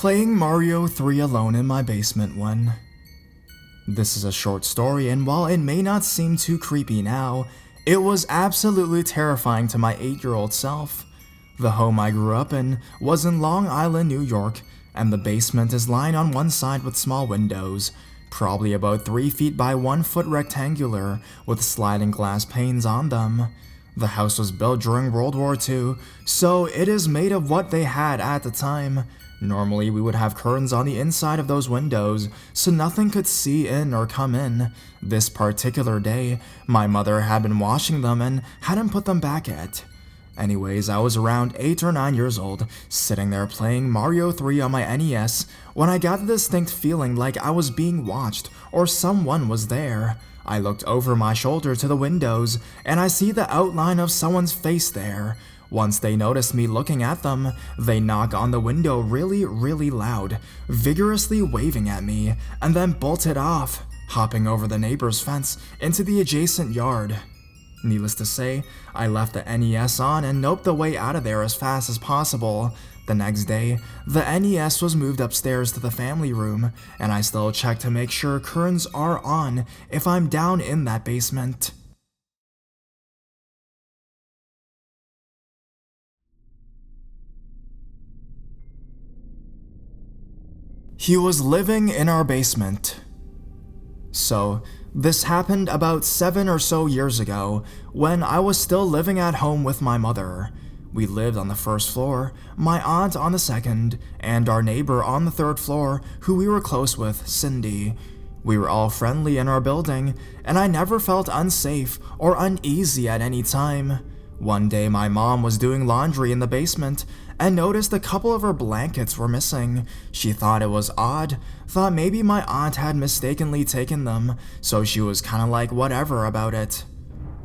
Playing Mario 3 alone in my basement one. This is a short story, and while it may not seem too creepy now, it was absolutely terrifying to my 8-year-old self. The home I grew up in was in Long Island, New York, and the basement is lined on one side with small windows, probably about 3 feet by 1 foot rectangular, with sliding glass panes on them. The house was built during World War II, so it is made of what they had at the time. Normally, we would have curtains on the inside of those windows, so nothing could see in or come in. This particular day, my mother had been washing them and hadn't put them back yet. Anyways, I was around 8 or 9 years old, sitting there playing Mario 3 on my NES, when I got the distinct feeling like I was being watched or someone was there. I looked over my shoulder to the windows, and I see the outline of someone's face there. Once they notice me looking at them, they knock on the window really loud, vigorously waving at me, and then bolted off, hopping over the neighbor's fence into the adjacent yard. Needless to say, I left the NES on and noped the way out of there as fast as possible. The next day, the NES was moved upstairs to the family room, and I still check to make sure curtains are on if I'm down in that basement. He was living in our basement. So, this happened about 7 or so years ago, when I was still living at home with my mother. We lived on the first floor, my aunt on the second, and our neighbor on the third floor, who we were close with, Cindy. We were all friendly in our building, and I never felt unsafe or uneasy at any time. One day my mom was doing laundry in the basement and noticed a couple of her blankets were missing. She thought it was odd, thought maybe my aunt had mistakenly taken them, so she was kinda like whatever about it.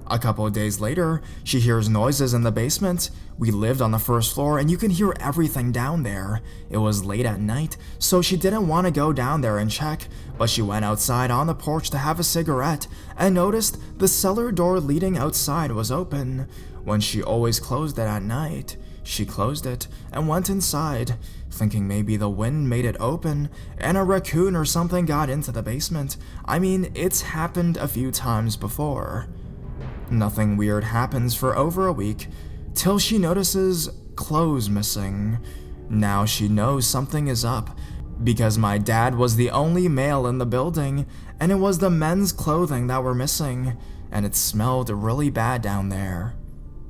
A couple of days later, she hears noises in the basement. We lived on the first floor and you can hear everything down there. It was late at night, so she didn't want to go down there and check, but she went outside on the porch to have a cigarette and noticed the cellar door leading outside was open. When she always closed it at night, she closed it and went inside, thinking maybe the wind made it open and a raccoon or something got into the basement. I mean, it's happened a few times before. Nothing weird happens for over a week, till she notices clothes missing. Now she knows something is up, because my dad was the only male in the building, and it was the men's clothing that were missing, and it smelled really bad down there.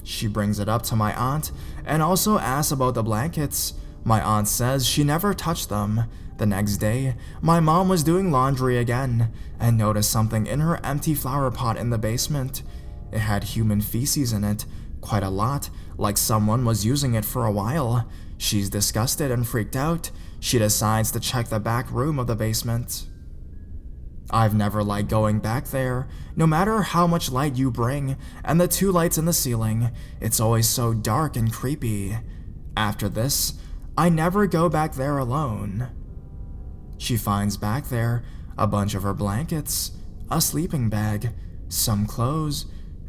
She brings it up to my aunt, and also asks about the blankets. My aunt says she never touched them. The next day, my mom was doing laundry again, and noticed something in her empty flower pot in the basement. It had human feces in it, quite a lot, like someone was using it for a while. She's disgusted and freaked out. She decides to check the back room of the basement. I've never liked going back there, no matter how much light you bring, and the 2 lights in the ceiling, it's always so dark and creepy. After this, I never go back there alone. She finds back there a bunch of her blankets, a sleeping bag, some clothes,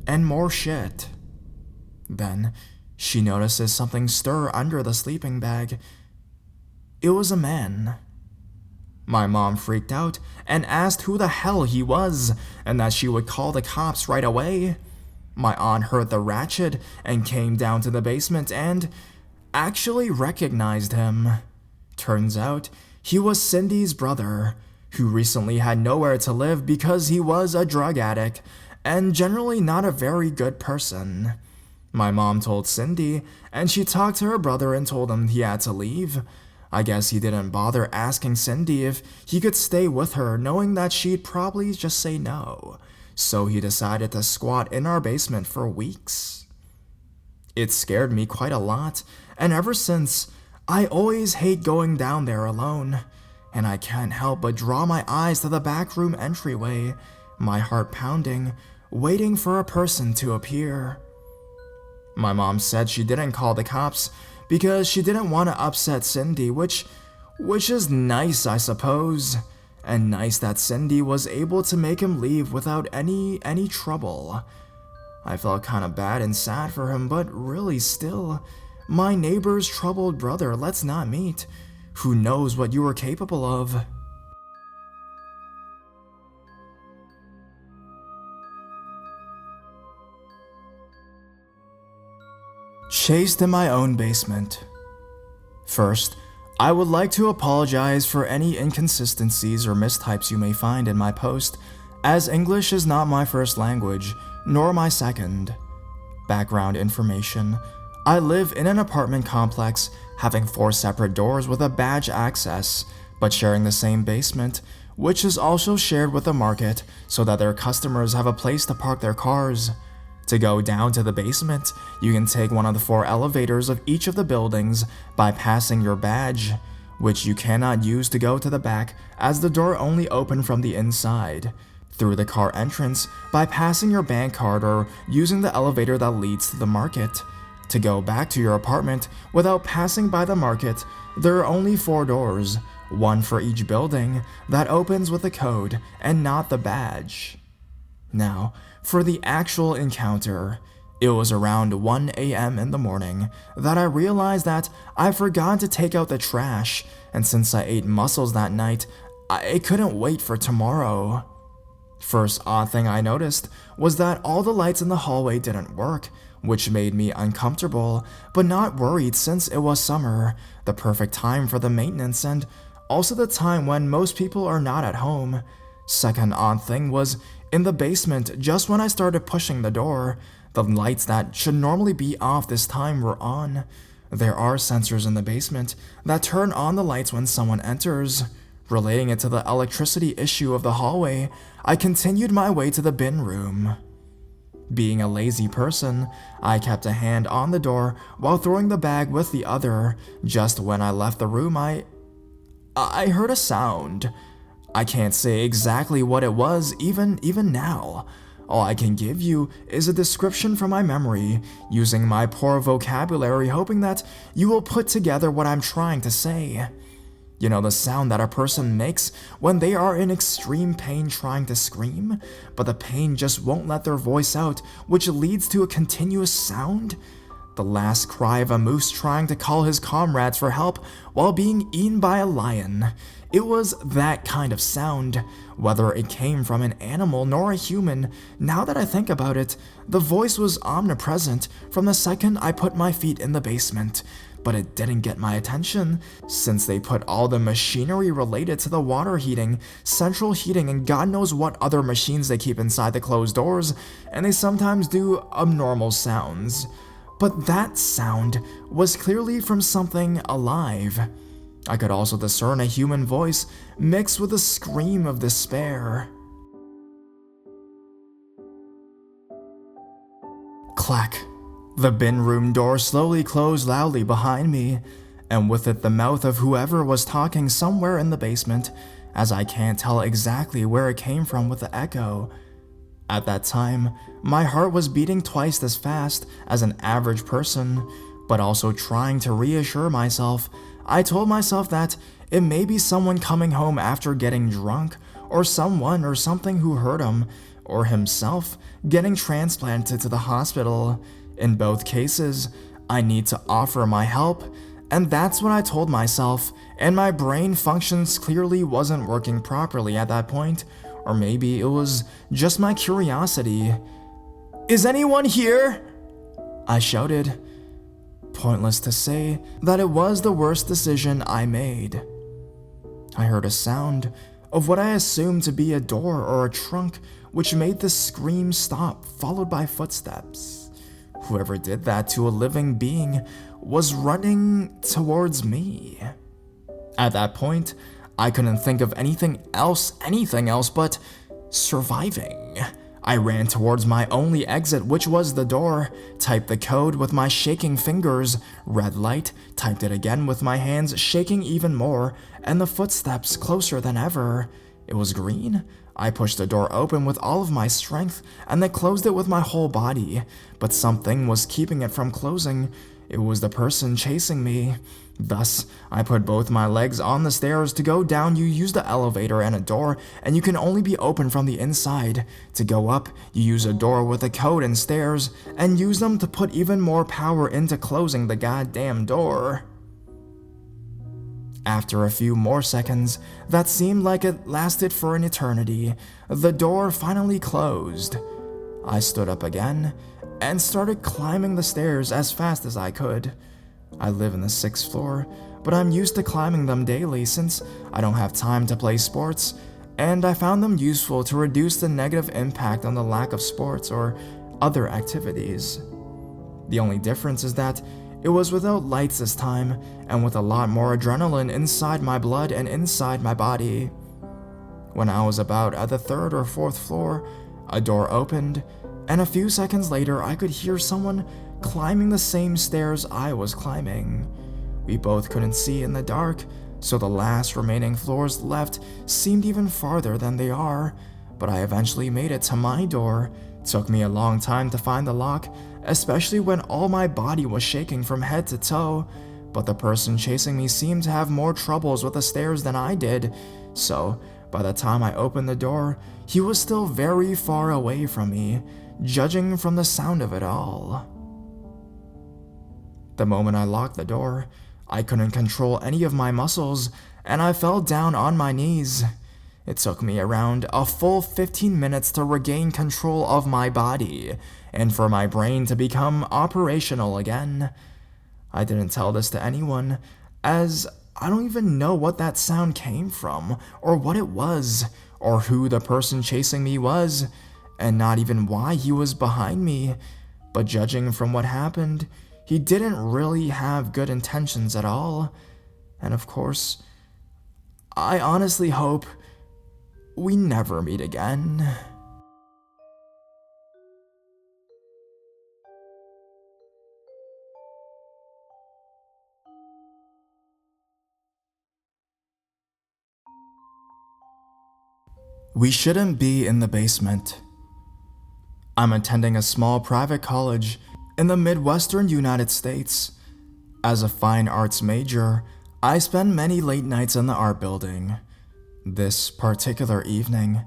and more shit. Then, she notices something stir under the sleeping bag. It was a man. My mom freaked out and asked who the hell he was, and that she would call the cops right away. My aunt heard the ratchet and came down to the basement and actually recognized him. Turns out, he was Cindy's brother, who recently had nowhere to live because he was a drug addict, and generally not a very good person. My mom told Cindy, and she talked to her brother and told him he had to leave. I guess he didn't bother asking Cindy if he could stay with her, knowing that she'd probably just say no. So he decided to squat in our basement for weeks. It scared me quite a lot, and ever since, I always hate going down there alone. And I can't help but draw my eyes to the back room entryway, my heart pounding, waiting for a person to appear. My mom said she didn't call the cops because she didn't want to upset Cindy, which is nice, I suppose. And nice that Cindy was able to make him leave without any trouble. I felt kinda bad and sad for him, but really still, my neighbor's troubled brother, let's not meet. Who knows what you were capable of? Chased in my own basement. First, I would like to apologize for any inconsistencies or mistypes you may find in my post, as English is not my first language, nor my second. Background information: I live in an apartment complex having 4 separate doors with a badge access, but sharing the same basement, which is also shared with the market so that their customers have a place to park their cars. To go down to the basement, you can take one of the 4 elevators of each of the buildings by passing your badge, which you cannot use to go to the back as the door only open from the inside, through the car entrance by passing your bank card or using the elevator that leads to the market. To go back to your apartment without passing by the market, there are only 4 doors, one for each building, that opens with a code and not the badge. Now, for the actual encounter, it was around 1 a.m. in the morning that I realized that I forgot to take out the trash, and since I ate mussels that night, I couldn't wait for tomorrow. First odd thing I noticed was that all the lights in the hallway didn't work, which made me uncomfortable, but not worried since it was summer, the perfect time for the maintenance and also the time when most people are not at home. Second odd thing was, in the basement, just when I started pushing the door, the lights that should normally be off this time were on. There are sensors in the basement that turn on the lights when someone enters. Relating it to the electricity issue of the hallway, I continued my way to the bin room. Being a lazy person, I kept a hand on the door while throwing the bag with the other. Just when I left the room, I heard a sound. I can't say exactly what it was even now. All I can give you is a description from my memory, using my poor vocabulary, hoping that you will put together what I'm trying to say. You know the sound that a person makes when they are in extreme pain trying to scream, but the pain just won't let their voice out, which leads to a continuous sound? The last cry of a moose trying to call his comrades for help while being eaten by a lion. It was that kind of sound, whether it came from an animal nor a human. Now that I think about it, the voice was omnipresent from the second I put my feet in the basement, but it didn't get my attention, since they put all the machinery related to the water heating, central heating, and God knows what other machines they keep inside the closed doors, and they sometimes do abnormal sounds. But that sound was clearly from something alive. I could also discern a human voice mixed with a scream of despair. Clack. The bin room door slowly closed loudly behind me, and with it the mouth of whoever was talking somewhere in the basement, as I can't tell exactly where it came from with the echo. At that time, my heart was beating twice as fast as an average person, but also trying to reassure myself, I told myself that it may be someone coming home after getting drunk, or someone or something who hurt him, or himself getting transplanted to the hospital. In both cases, I need to offer my help, and that's what I told myself, and my brain functions clearly wasn't working properly at that point, or maybe it was just my curiosity. "Is anyone here?" I shouted. Pointless to say that it was the worst decision I made. I heard a sound of what I assumed to be a door or a trunk, which made the scream stop, followed by footsteps. Whoever did that to a living being was running towards me. At that point, I couldn't think of anything else but surviving. I ran towards my only exit, which was the door, typed the code with my shaking fingers, red light, typed it again with my hands shaking even more, and the footsteps closer than ever. It was green. I pushed the door open with all of my strength and then closed it with my whole body, but something was keeping it from closing. It was the person chasing me. Thus, I put both my legs on the stairs. To go down, you use the elevator and a door, and you can only be open from the inside. To go up, you use a door with a code and stairs, and use them to put even more power into closing the goddamn door. After a few more seconds that seemed like it lasted for an eternity, the door finally closed. I stood up again and started climbing the stairs as fast as I could. I live in the 6th floor, but I'm used to climbing them daily since I don't have time to play sports, and I found them useful to reduce the negative impact on the lack of sports or other activities. The only difference is that it was without lights this time, and with a lot more adrenaline inside my blood and inside my body. When I was about at the 3rd or 4th floor, a door opened, and a few seconds later I could hear someone climbing the same stairs I was climbing. We both couldn't see in the dark, so the last remaining floors left seemed even farther than they are, but I eventually made it to my door. It took me a long time to find the lock, especially when all my body was shaking from head to toe, but the person chasing me seemed to have more troubles with the stairs than I did, so by the time I opened the door, he was still very far away from me, judging from the sound of it all. The moment I locked the door, I couldn't control any of my muscles, and I fell down on my knees. It took me around a full 15 minutes to regain control of my body, and for my brain to become operational again. I didn't tell this to anyone, as I don't even know what that sound came from, or what it was, or who the person chasing me was, and not even why he was behind me, but judging from what happened, he didn't really have good intentions at all. And of course, I honestly hope we never meet again. We shouldn't be in the basement. I'm attending a small private college in the Midwestern United States. As a fine arts major, I spend many late nights in the art building. This particular evening,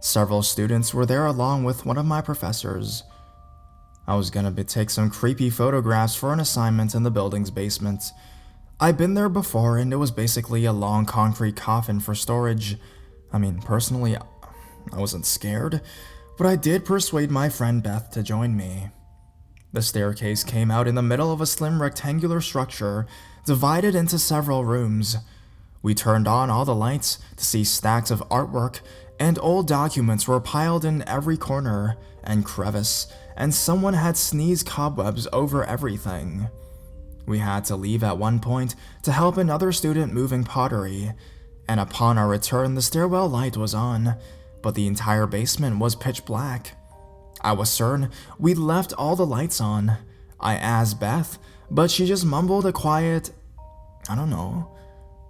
several students were there along with one of my professors. I was gonna take some creepy photographs for an assignment in the building's basement. I've been there before, and it was basically a long concrete coffin for storage. I mean, personally, I wasn't scared, but I did persuade my friend Beth to join me. The staircase came out in the middle of a slim rectangular structure, divided into several rooms. We turned on all the lights to see stacks of artwork, and old documents were piled in every corner and crevice, and someone had sneezed cobwebs over everything. We had to leave at one point to help another student moving pottery, and upon our return the stairwell light was on, but the entire basement was pitch black. I was certain we left all the lights on. I asked Beth, but she just mumbled a quiet, "I don't know."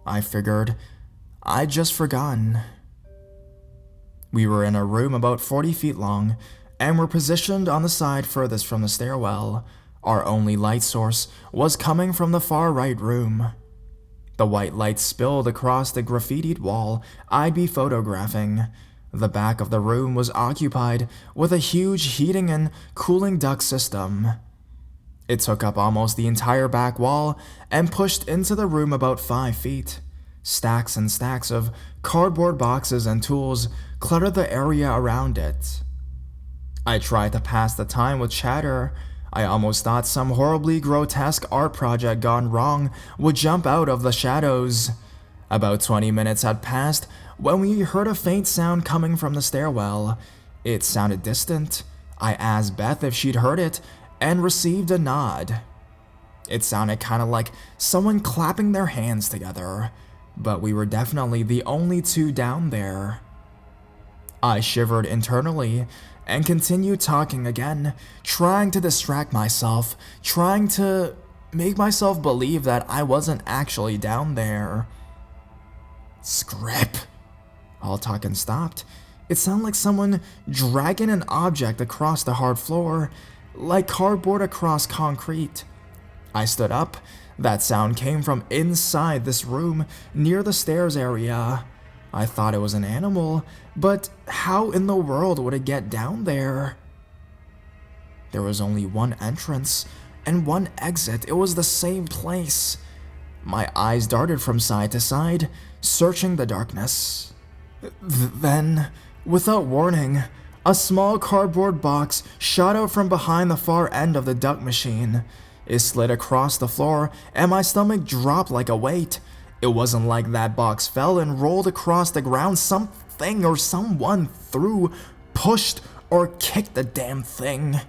I figured I'd just forgotten. We were in a room about 40 feet long, and were positioned on the side furthest from the stairwell. Our only light source was coming from the far right room. The white light spilled across the graffitied wall I'd be photographing. The back of the room was occupied with a huge heating and cooling duct system. It took up almost the entire back wall and pushed into the room about 5 feet. Stacks and stacks of cardboard boxes and tools cluttered the area around it. I tried to pass the time with chatter. I almost thought some horribly grotesque art project gone wrong would jump out of the shadows. About 20 minutes had passed when we heard a faint sound coming from the stairwell. It sounded distant. I asked Beth if she'd heard it and received a nod. It sounded kind of like someone clapping their hands together, but we were definitely the only two down there. I shivered internally and continued talking again, trying to distract myself, trying to make myself believe that I wasn't actually down there. Scrip. All talking stopped. It sounded like someone dragging an object across the hard floor, like cardboard across concrete. I stood up. That sound came from inside this room, near the stairs area. I thought it was an animal, but how in the world would it get down there? There was only one entrance and one exit. It was the same place. My eyes darted from side to side, searching the darkness. Then, without warning, a small cardboard box shot out from behind the far end of the duck machine. It slid across the floor, and my stomach dropped like a weight. It wasn't like that box fell and rolled across the ground. Something or someone threw, pushed, or kicked the damn thing.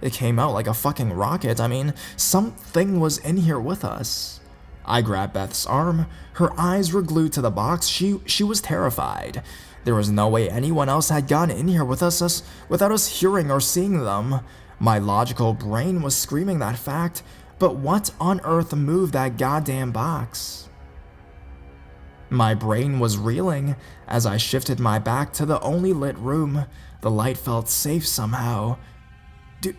It came out like a fucking rocket. I mean, something was in here with us. I grabbed Beth's arm. Her eyes were glued to the box. She was terrified. There was no way anyone else had gotten in here with us without us hearing or seeing them. My logical brain was screaming that fact, but what on earth moved that goddamn box? My brain was reeling as I shifted my back to the only lit room. The light felt safe somehow. Do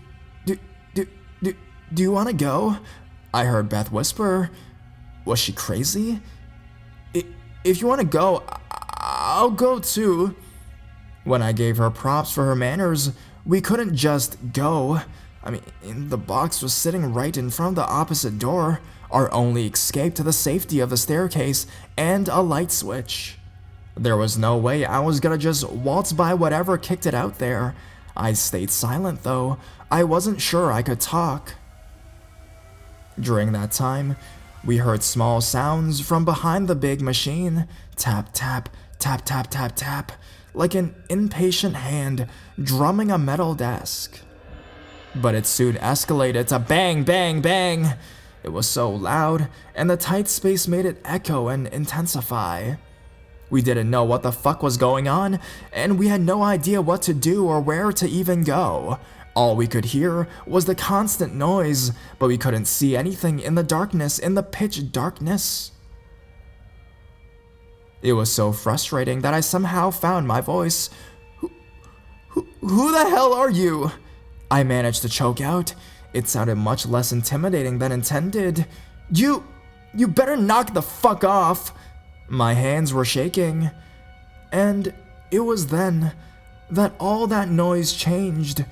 you want to go? I heard Beth whisper. Was she crazy? If you want to go, I'll go too. When I gave her props for her manners, we couldn't just go. I mean, the box was sitting right in front of the opposite door, our only escape to the safety of the staircase and a light switch. There was no way I was gonna just waltz by whatever kicked it out there. I stayed silent though. I wasn't sure I could talk. During that time, we heard small sounds from behind the big machine. Tap, tap, tap, tap, tap, tap, like an impatient hand drumming a metal desk. But it soon escalated to bang, bang, bang. It was so loud, and the tight space made it echo and intensify. We didn't know what the fuck was going on, and we had no idea what to do or where to even go. All we could hear was the constant noise, but we couldn't see anything in the darkness, in the pitch darkness. It was so frustrating that I somehow found my voice. Who the hell are you? I managed to choke out. It sounded much less intimidating than intended. You better knock the fuck off. My hands were shaking. And it was then that all that noise changed,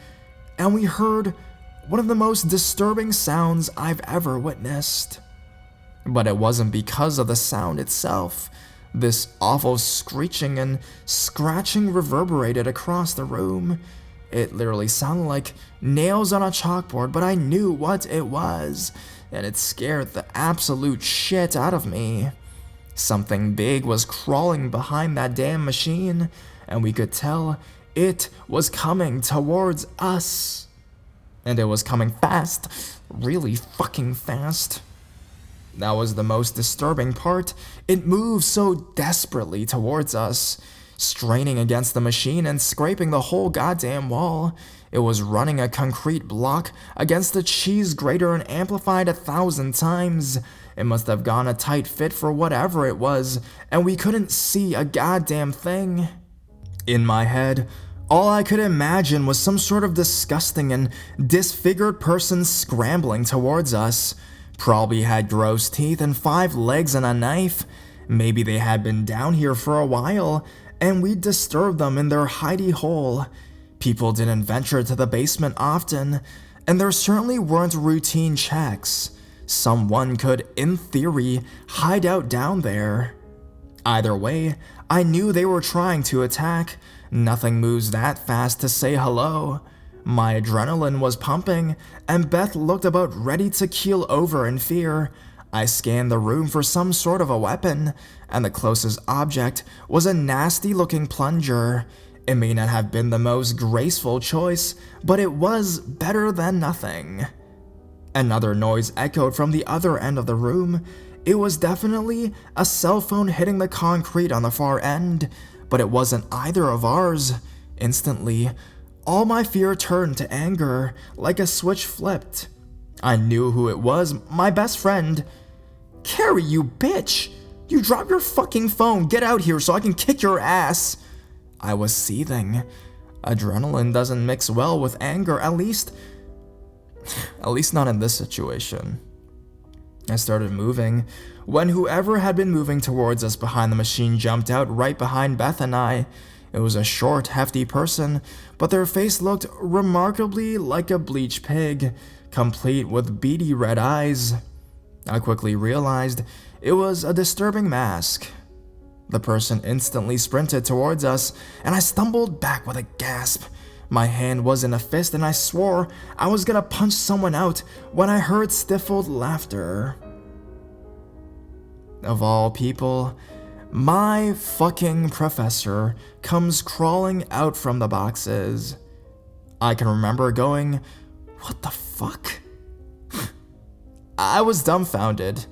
and we heard one of the most disturbing sounds I've ever witnessed. But it wasn't because of the sound itself. This awful screeching and scratching reverberated across the room. It literally sounded like nails on a chalkboard, but I knew what it was, and it scared the absolute shit out of me. Something big was crawling behind that damn machine, and we could tell it was coming towards us. And it was coming fast, really fucking fast. That was the most disturbing part. It moved so desperately towards us, straining against the machine and scraping the whole goddamn wall. It was running a concrete block against the cheese grater and amplified 1,000 times. It must have gone a tight fit for whatever it was, and we couldn't see a goddamn thing. In my head, all I could imagine was some sort of disgusting and disfigured person scrambling towards us. Probably had gross teeth and 5 legs and a knife. Maybe they had been down here for a while, and we'd disturbed them in their hidey hole. People didn't venture to the basement often, and there certainly weren't routine checks. Someone could, in theory, hide out down there. Either way, I knew they were trying to attack. Nothing moves that fast to say hello. My adrenaline was pumping, and Beth looked about ready to keel over in fear. I scanned the room for some sort of a weapon, and the closest object was a nasty-looking plunger. It may not have been the most graceful choice, but it was better than nothing. Another noise echoed from the other end of the room. It was definitely a cell phone hitting the concrete on the far end, but it wasn't either of ours. Instantly, all my fear turned to anger, like a switch flipped. I knew who it was, my best friend. Carrie, you bitch! You dropped your fucking phone, get out here so I can kick your ass! I was seething. Adrenaline doesn't mix well with anger, at least not in this situation. I started moving, when whoever had been moving towards us behind the machine jumped out right behind Beth and I. It was a short, hefty person, but their face looked remarkably like a bleached pig, complete with beady red eyes. I quickly realized it was a disturbing mask. The person instantly sprinted towards us, and I stumbled back with a gasp. My hand was in a fist, and I swore I was gonna punch someone out when I heard stifled laughter. Of all people, my fucking professor comes crawling out from the boxes. I can remember going, "What the fuck?" I was dumbfounded.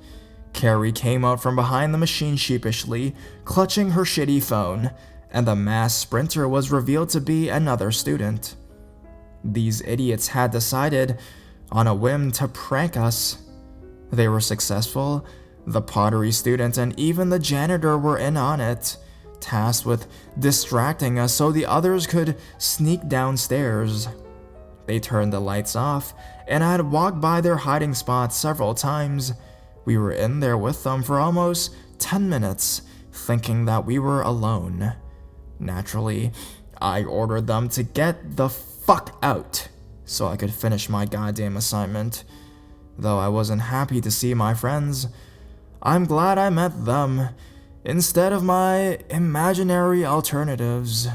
Carrie came out from behind the machine sheepishly, clutching her shitty phone, and the mass sprinter was revealed to be another student. These idiots had decided, on a whim, to prank us. They were successful. The pottery student and even the janitor were in on it, tasked with distracting us so the others could sneak downstairs. They turned the lights off, and I had walked by their hiding spots several times. We were in there with them for almost 10 minutes, thinking that we were alone. Naturally, I ordered them to get the fuck out so I could finish my goddamn assignment. Though I wasn't happy to see my friends, I'm glad I met them instead of my imaginary alternatives.